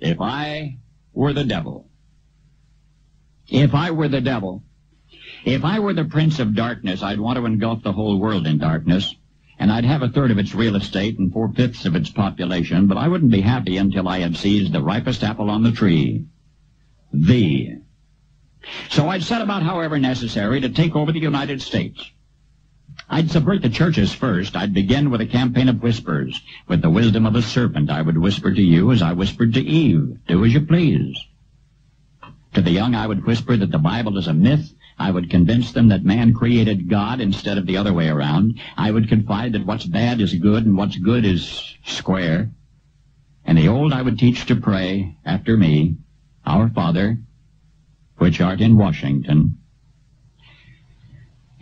If I were the devil. If I were the devil. If I were the prince of darkness, I'd want to engulf the whole world in darkness, and I'd have a third of its real estate and 4/5 of its population, but I wouldn't be happy until I had seized the ripest apple on the tree. So I'd set about, however necessary, to take over the United States. I'd subvert the churches first. I'd begin with a campaign of whispers. With the wisdom of a serpent, I would whisper to you as I whispered to Eve, do as you please. To the young, I would whisper that the Bible is a myth. I would convince them that man created God instead of the other way around. I would confide that what's bad is good and what's good is square. And the old I would teach to pray after me, Our Father, which art in Washington.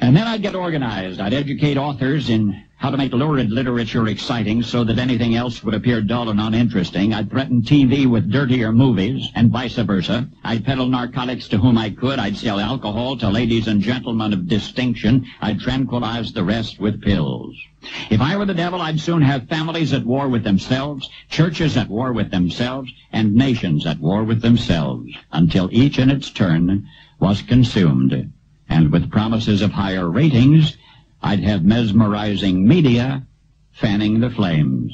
And then I'd get organized. I'd educate authors in how to make lurid literature exciting so that anything else would appear dull and uninteresting. I'd threaten TV with dirtier movies and vice versa. I'd peddle narcotics to whom I could. I'd sell alcohol to ladies and gentlemen of distinction. I'd tranquilize the rest with pills. If I were the devil, I'd soon have families at war with themselves, churches at war with themselves, and nations at war with themselves, until each in its turn was consumed. And with promises of higher ratings, I'd have mesmerizing media fanning the flames.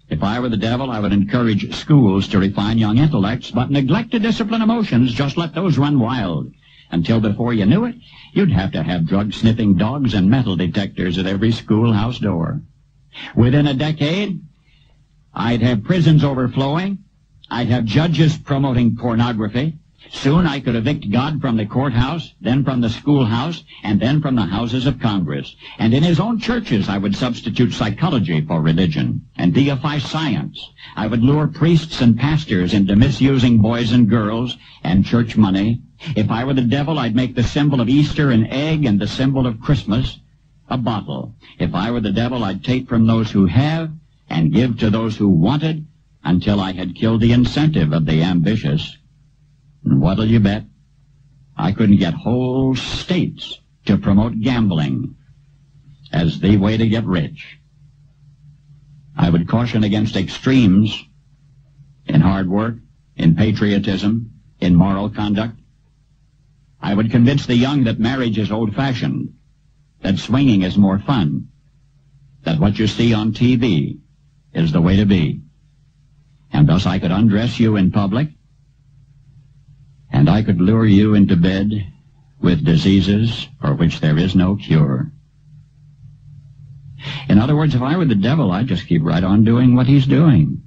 If I were the devil, I would encourage schools to refine young intellects, but neglect to discipline emotions. Just let those run wild. Until before you knew it, you'd have to have drug-sniffing dogs and metal detectors at every schoolhouse door. Within a decade, I'd have prisons overflowing. I'd have judges promoting pornography. Soon I could evict God from the courthouse, then from the schoolhouse, and then from the houses of Congress. And in his own churches I would substitute psychology for religion and deify science. I would lure priests and pastors into misusing boys and girls and church money. If I were the devil, I'd make the symbol of Easter an egg and the symbol of Christmas a bottle. If I were the devil, I'd take from those who have and give to those who wanted until I had killed the incentive of the ambitious. And what'll you bet? I couldn't get whole states to promote gambling as the way to get rich. I would caution against extremes in hard work, in patriotism, in moral conduct. I would convince the young that marriage is old-fashioned, that swinging is more fun, that what you see on TV is the way to be. And thus I could undress you in public, and I could lure you into bed with diseases for which there is no cure. In other words, if I were the devil, I'd just keep right on doing what he's doing.